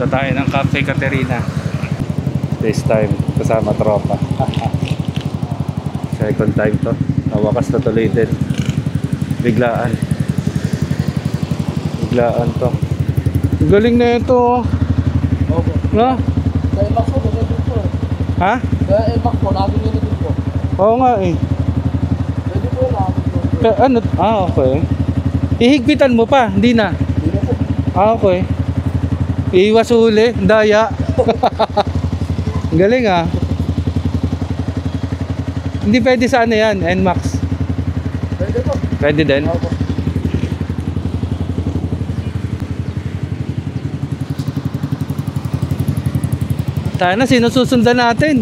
Punta tayo ng Cafe Caterina. This time kasama tropa. Second time to. Nawakas na tuloy din. Biglaan to. Galing na ito. No? Dahil Max po, nagiging po. Ha? Dahil Max po, nagiging po. Oo nga eh. Pwede po, nagiging po. Ano? Okay. Ihigpitan mo pa, hindi na. Hindi na po. Okay. Iwas uli, daya. Galing ah. Hindi pwede sa ano yan, NMAX. Pwede po. Pwede din. Opo. Tayo na, sinususundan natin.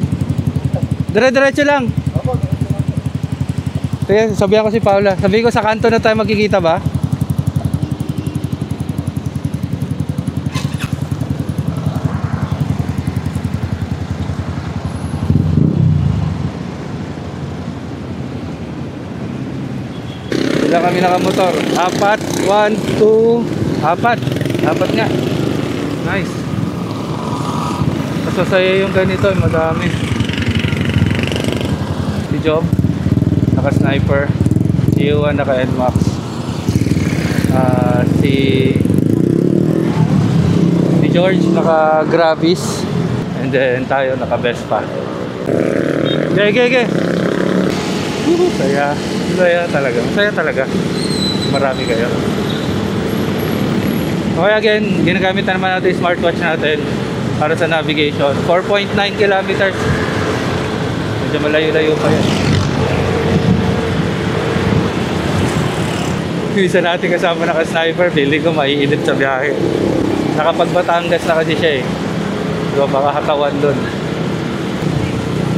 Dire-diretso lang. Opo. Kaya sabihan ko si Paula. Sabi ko sa kanto na tayo magkikita ba? Ilan kami nakamotor? 4, 1, 2, 4 nga. Nice. Masasaya yung ganito, madami. Si Job naka-sniper, si Yuan naka-NMAX, si George naka-Gravis, and then tayo naka-Vespa. Okay. Masaya talaga. Marami kayo. Okay, again, ginagamit na naman natin yung smartwatch natin para sa navigation. 4.9 kilometers. Medyo malayo-layo pa yan. Isa natin kasama naka-sniper, feeling ko maiinip sa biyahe. Nakapag-Batangas na kasi siya eh. Diba, baka hatawan dun.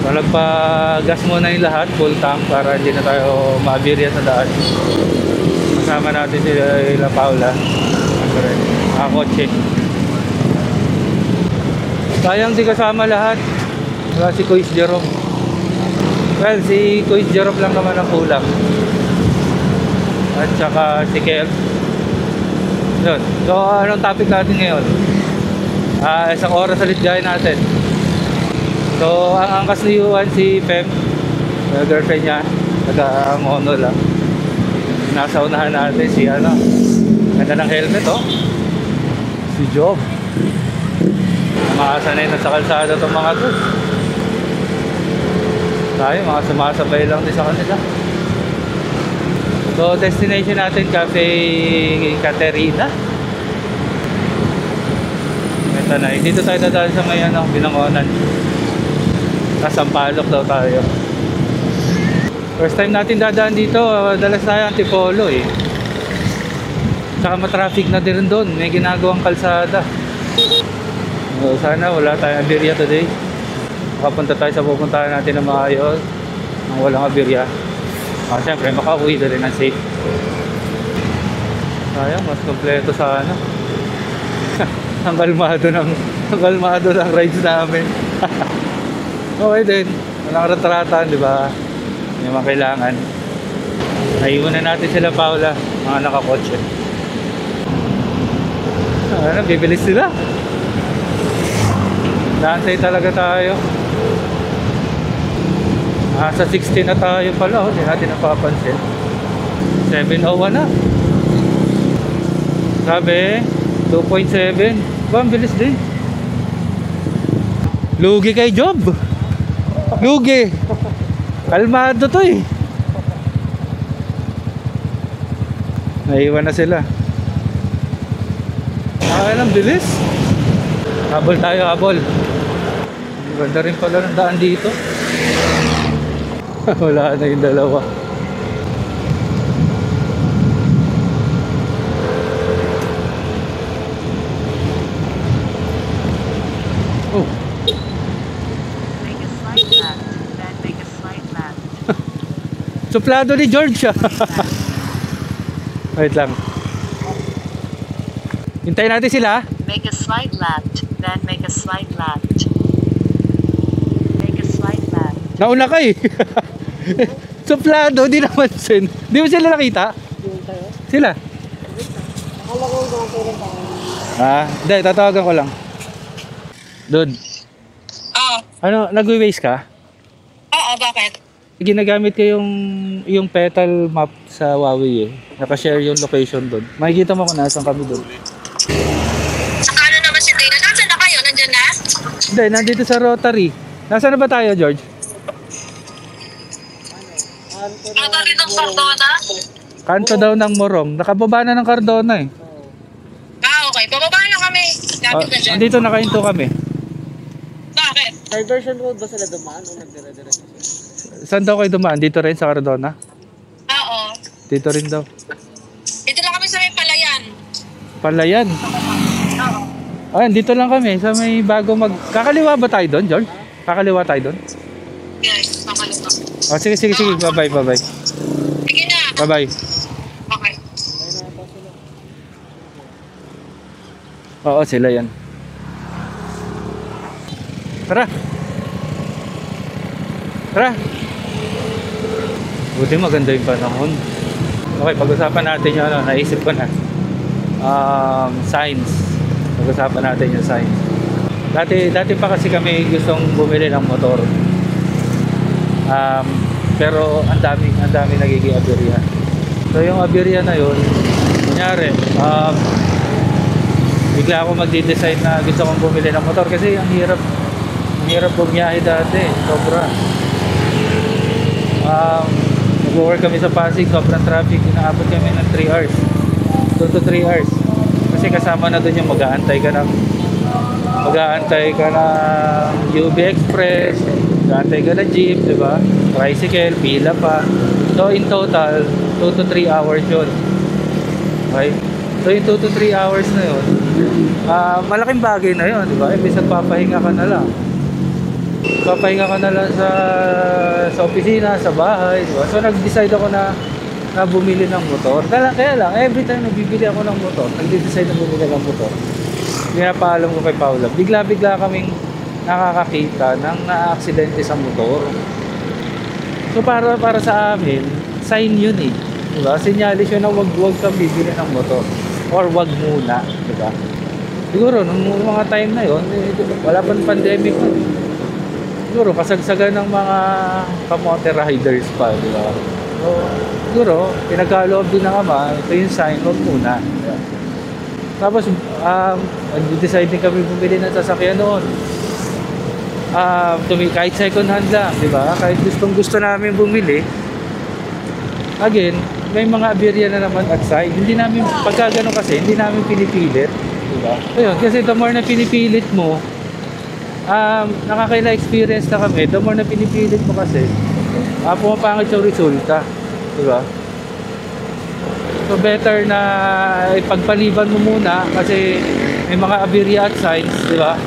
Nagpa-gas muna yung lahat, full tank, para hindi na tayo maabirya sa daan. Kasama natin si La Paula. Kotse. Sayang di kasama lahat. Wala si Kuis Jerome. Well, si Kuis Jerome lang naman ang kulang. At saka si Kel. Yun. So, anong topic natin ngayon? Isang oras ulit gaya natin. So, ang angkas ni Yuan si Pem, girlfriend niya, nag-amono lang. Nasa unahan natin si ganda ng helmet oh. Si Job. Makasanay na sa kalsada itong mga to. Tayo, mga sumasabay lang din sa kanila. So, destination natin, Cafe Caterina. Ito na, dito tayo dadaan sa may Binangonan. Sampalok daw tayo. First time natin dadaan dito, dalas tayo Antipolo eh. Saka matraffic na din doon, may ginagawang kalsada. So, sana wala tayong abirya today. Makapunta tayo sa pupuntahan natin na maayos, nang walang abirya. Siyempre makauwi na rin ng safe. Sayang, mas kompleto sana. ang kalmado ng rides namin. Okay din, walang ratratan, di ba? May mga kailangan. Naiwan na natin sila Paula, mga nakakotse. Bibilis sila. Naantay talaga tayo. Sa 16 na tayo pala, hindi natin napapansin. 7:01 na. Sabi, 2.7. Ang bilis din. Lugi kay Job. Lugi. Kalmado to eh. Naiwan na sila. Ang bilis. Habol tayo, habol. Ganda rin pala ng daan dito. Wala na yung dalawa. Oh. Make a slight left, then make a slight left. Suplado ni George. Wait lang. Hintayin natin sila. Make a slight left, then make a slight left. Make a slight left. Nauna ka eh. Suplado, di naman sin. Di mo sila nakita? Sila? Akala ko mga kailan tayo. Hindi, tatawagan ko lang. Doon. Oo. Ano, nag-waste ka? Oo, bakit? Ginagamit ko yung petal map sa Huawei eh. Naka-share yung location doon. Makikita mo kung nasaan kami doon. Saka ano naman si Dana? Nasaan na kayo? Nandyan na? Hindi, nandito sa Rotary. Nasaan na ba tayo, George? Ano rin ng Cardona? Kanto daw ng Morong. Nakababa na ng Cardona eh. Ah, okay. Bababa na kami. Lapit na dyan. Andito nakahinto kami. Bakit? Diversion road ba sila dumaan o nagdire-diretso sila? Saan daw kayo dumaan? Dito rin sa Cardona? Oo. Dito rin daw. Dito lang kami sa may palayan. Palayan. Oo. Ayan, dito lang kami. Sa may bago Kakaliwa ba tayo doon, George? Kakaliwa tayo doon? Yes, nakalimutan. Oh, sige. Bye-bye. Sige na. Bye-bye. Okay. Oo, sila yan. Tara. Buti maganda yung panahon. Okay, pag-usapan natin yung ano, naisip ko na. Science. Pag-usapan natin yung science. Dati pa kasi kami gustong bumili ng motor. Pero ang dami nagiging aberya. So yung aberya na yun, kunyari, bigla ako magde-decide na gusto kong bumili ng motor kasi ang hirap bumiyahe dati, sobra. Nag-work kami sa Pasig, sobrang traffic, inaabot kami ng 3 hours, 2 to 3 hours. Kasi kasama na doon yung mag-aantay ka ng UB Express, mag-aantay ka ng jeep, di ba? Tricycle, pila pa. So in total, 2 to 3 hours yun. Okay? So yung 2 to 3 hours na yun, malaking bagay na yun, di ba? Imbis nagpapahinga ka na lang. Papahinga ka na lang sa opisina, sa bahay, di ba? So nag-decide ako na bumili ng motor. Kaya lang, every time na bibili ako ng motor, nag-decide na bumili ng motor, pinapaalam ko kay Paula, bigla-bigla kaming nakakakita ng na-aksidente sa motor. So para sa amin, sign yun eh. Diba? Sinyalis yun na wag kang bibili ng motor. Or wag muna. Diba? Siguro, nung mga time na yun, wala pang pandemic nun. Siguro, kasagsagan ng mga kamote riders pa. Diba? So, siguro, pinagkaloob din ng ama, ito yung sign, wag muna. Diba? Tapos, decide din kami bumili ng sasakyan noon. Kahit second hand lang, di ba? Kahit gusto namin bumili, again, may mga aberya na naman at side. Hindi namin, pagka gano'n kasi, hindi namin pinipilit, di ba? Ayun, kasi the more na pinipilit mo, nakakaila experience na kami, the more na pinipilit mo kasi, pumapangit yung resulta, di ba? So better na ipagpaliban mo muna kasi may mga aberya at signs, di ba?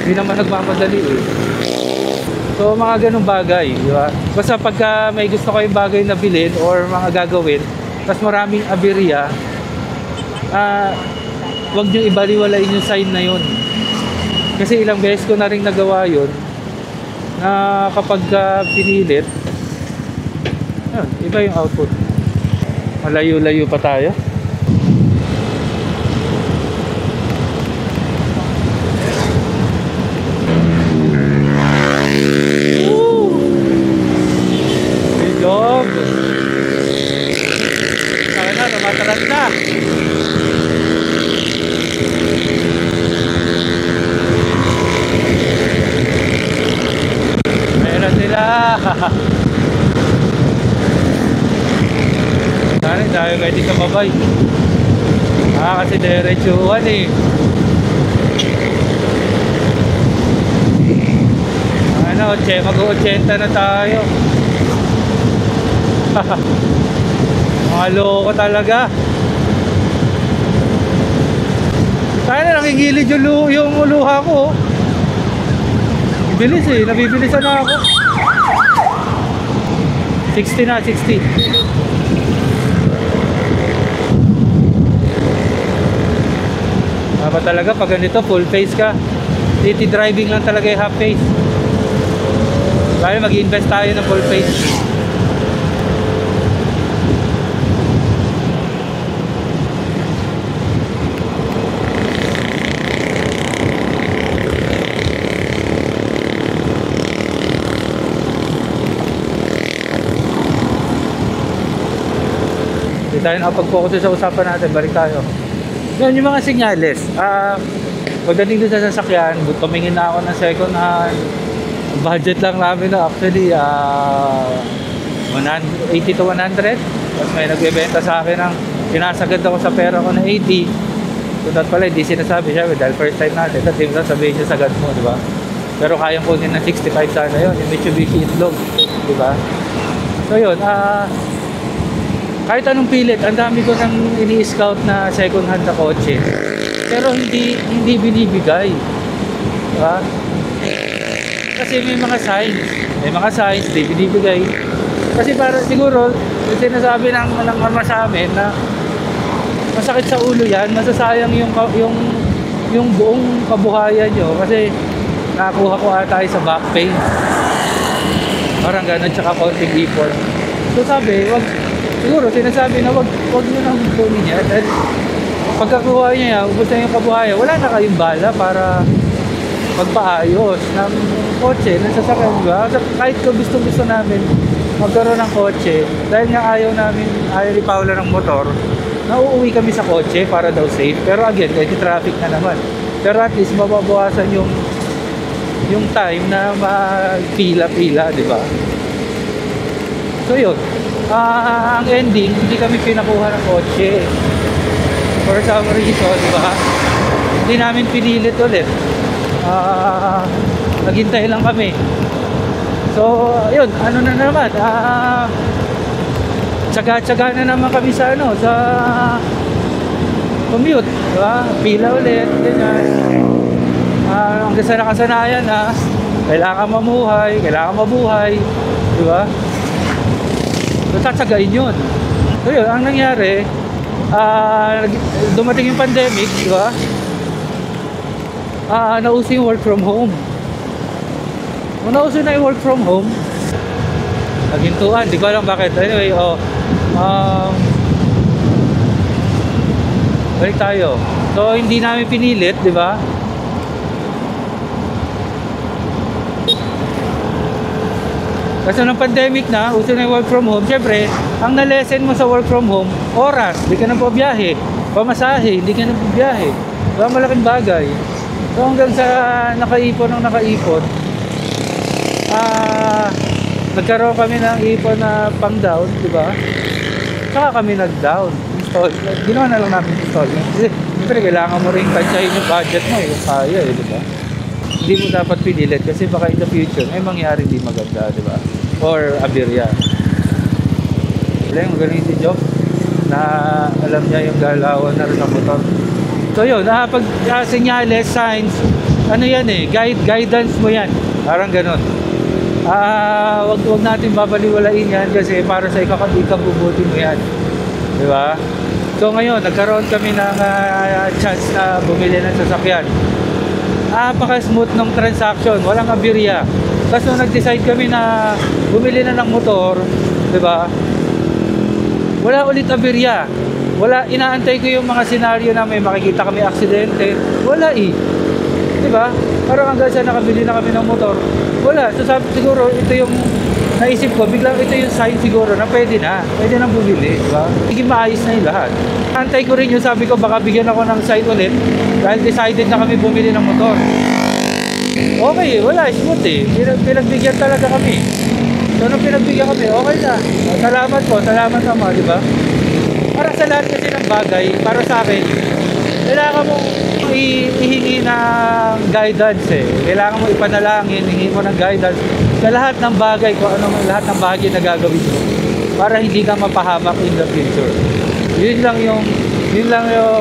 Hindi naman nagmamadali eh. So mga ganung bagay, di ba? Basta pagka may gusto kayong bagay na bilhin or mga gagawin, tas maraming aberya, wag niyo ibaliwalain yung sign na yun. Kasi ilang beses ko na rin nagawa yun na kapag pinilit, yun, iba yung output. Malayo-layo pa tayo. Job. Saka na, tumatalas na. Meron sila. Sana tayo kahit di ka mabay. Kasi diretsuhan eh. Mag-80 na tayo. Mga loko talaga. Sana nakigilid yung luha ko. Bilis eh, nabibilisan na ako. 60 na, 60. Ba talaga pag ganito full face ka, city driving lang talaga yung half face. Kaya mag-invest tayo ng full face. Hindi tayo nakapag-focus sa usapan natin. Balik tayo. Yun, yung mga senyales. Pagdating doon sa sasakyan, tumingin na ako ng second hand. Budget lang namin na actually 80 to 100. Tapos may nagbebenta sa akin ng pinasagad ako sa pera ko na 80. So that pala hindi sinasabi siya dahil first time natin. Tapos hindi sabihin niya sagad mo, di ba? Pero kayang kunin ng 65 sana yun. Yung Mitsubishi Itlog, di ba? So yun, kahit anong pilit, ang dami ko nang ini-scout na second hand na kotse. Pero hindi binibigay. Diba? Kasi may mga signs, hindi binibigay. Kasi para siguro, yung sinasabi ng ama sa amin na masakit sa ulo yan, masasayang yung buong kabuhayan nyo. Kasi nakakuha ko ata sa back pain. Parang gano'n, tsaka konting ipon. So sabi, siguro sinasabi na wag nyo nang kunin niya. Dahil pagkakuha niya, ubos na yung kabuhayan, wala na kayong bala para magpaayos ng kotse, ng sasakyan, diba? Kahit ko gusto namin magkaroon ng kotse, dahil nga ayaw ni Paula ng motor, nauuwi kami sa kotse para daw safe. Pero again, kahit traffic na naman. Pero at least mababawasan yung time na pila-pila, di ba? So yun, ang ending, hindi kami pinakuha ng kotse. For some reason, di ba? Hindi namin pinilit ulit. Naghintay lang kami. So, yun, ano na naman, tsaga-tsaga na naman kami sa commute, di ba? Pila ulit, ganyan. Hanggang sa nakasanayan na kailangan mamuhay, kailangan mabuhay, di ba? So, tatsagain yun. So, yun, ang nangyari, dumating yung pandemic, di ba? Nauso yung work from home. Kung nauso na yung work from home, nagintuan, di ko alam bakit. Anyway, balik tayo. So, hindi namin pinilit, di ba? Kasi nung pandemic na, uso na yung work from home, syempre, ang na-lesson mo sa work from home, oras, hindi ka na po biyahe. Pamasahe, hindi ka na po biyahe. Diba, malaking bagay. So hanggang sa nakaipon, nagkaroon kami ng ipon na pang down, di ba? Saka kami nag-down. Ginawa na lang namin installment. Kasi siyempre kailangan mo rin tansyahin yung budget mo, yung kaya, di ba? Hindi mo dapat pinilit kasi baka in the future may mangyari hindi maganda, di ba? Or aberya. Magaling si Job na alam niya yung galawan na rin ng motor. So yun, pag senyales, signs, ano yan guidance mo yan. Parang ganun. Wag natin babaliwalain yan kasi para sa ikabubuti mo yan. Di ba? So ngayon, nagkaroon kami ng chance na bumili ng sasakyan. Napaka-smooth ng transaction, walang aberya. Tapos nung nag-decide kami na bumili na ng motor, di ba? Wala ulit aberya. Wala, inaantay ko yung mga senaryo na may makikita kami aksidente. Wala di ba? Parang hanggang sa nakabili na kami ng motor. Wala, so siguro ito yung naisip ko, biglang ito yung sign siguro na pwede nang bumili, di ba? Sige, maayos na yung lahat. Antay ko rin yung sabi ko, baka bigyan ako ng sign ulit dahil decided na kami bumili ng motor. Okay, wala, smooth pinagbigyan talaga kami. So nung pinagbigyan kami, okay na. Salamat po, salamat naman, di ba? Para sa lahat kasi ng bagay, para sa akin, kailangan mong ihingi ng guidance Kailangan mo ipanalangin, hingi mo ng guidance sa lahat ng bagay, kung ano man lahat ng bagay na gagawin mo para hindi ka mapahamak in the future. Yun lang yung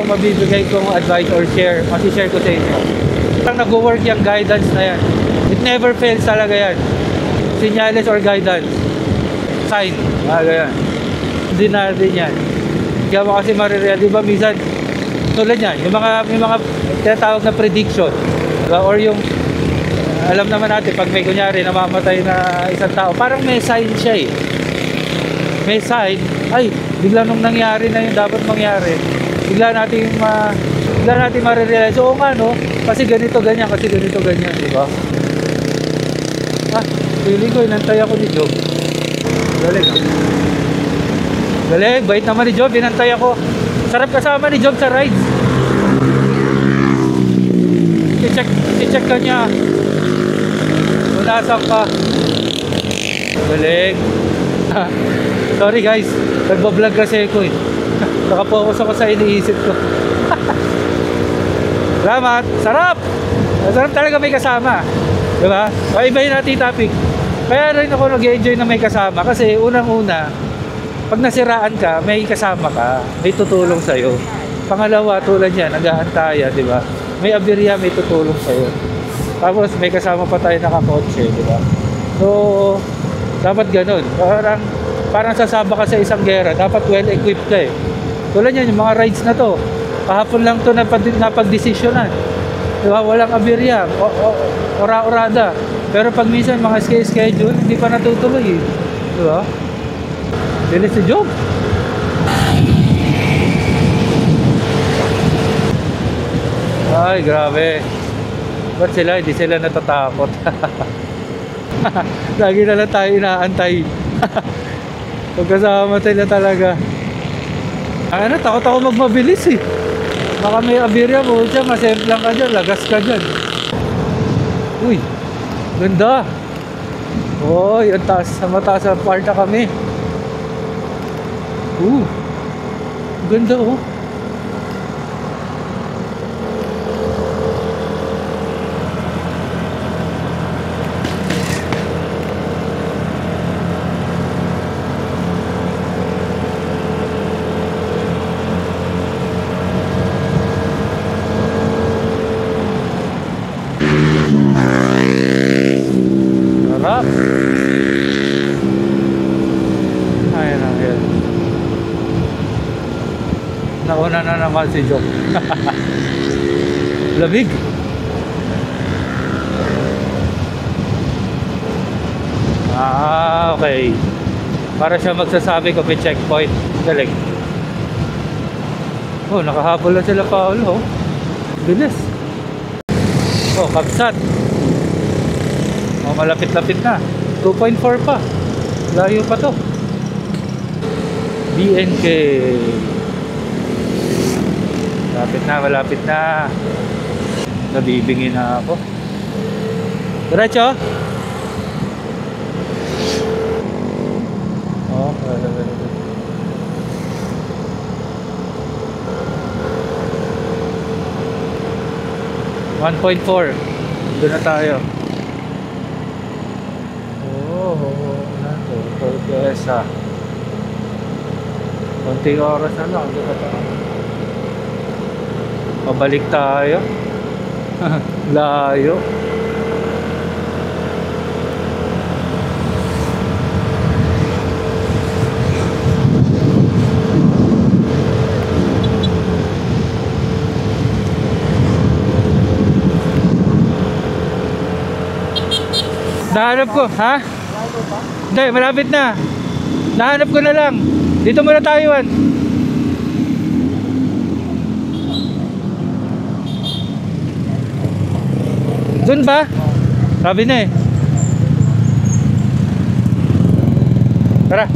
mabibigay kong advice or share ko sa inyo. Parang nag-work yung guidance na yan. It never fails talaga yan. Senyales or guidance. Sign. Ganyan. Hindi natin yan. Kaya mo kasi marireal. Diba minsan, tulad yan, yung mga tinatawag na prediction. Diba? Or yung, alam naman natin, pag may kunyari namamatay na isang tao, parang may sign siya May sign, bigla nung nangyari na yung dapat mangyari, bigla natin marirealize, oo nga kasi ganito ganyan, di ba? Feeling ko, inantay ako ni Job. Galing Galing, bait naman ni Job, binantay ako. Sarap kasama ni Job sa rides. I-check ka niya. Kung nasaan ka. Galing. Sorry guys, nagbablog kasi ako eh. Nakapokus ako sa iniisip ko. Salamat, sarap! Sarap talaga may kasama. Diba? Ibahin natin yung topic. Kaya rin ako nag-enjoy na may kasama. Kasi unang-una, pag nasiraan ka, may kasama ka. May tutulong sa'yo. Pangalawa, tulad yan, nag-aantaya, diba? May aberya, may tutulong sa'yo. Tapos may kasama pa tayo nakakotse, diba? So, dapat ganun. Parang sasaba ka sa isang gera, dapat well-equipped ka eh. Tulad yan, yung mga rides na to. Kahapon lang to napag-desisyonan. Diba? Walang aberya, ora-orada. Pero pag minsan mga schedule, hindi pa natutuloy eh. Diba? Bilis si Job. Ay, grabe. Ba't sila? Hindi sila natatakot. Lagi na lang tayo inaantay. Pagkasama sila talaga. Ano, takot ako magmabilis eh. Baka may aberya mo dyan, masemplang ka dyan, lagas ka dyan. Uy, ganda. Uy, ang taas, sa mataas sa part na kami. Ganda oh. Sarap. Ayan. Nauna na naman si Job. Lamig. Okay. Para siya magsasabi kung may checkpoint. Galing. Oh, nakahabol na sila Paolo. Bilis. Oh, kapsat. Oh, malapit-lapit na. 2.4 pa. Layo pa to. BNK. Malapit na. Nabibingi na ako. Diretso. Oh, 1.4. Doon na tayo. Turquesa. Konting oras na lang. Doon na tayo. Pabalik tayo. Layo. Nahanap ko, ha? Hindi, malapit na. Nahanap ko na lang. Dito muna tayo, Juan. Doon ba? Sabi na eh. Tara.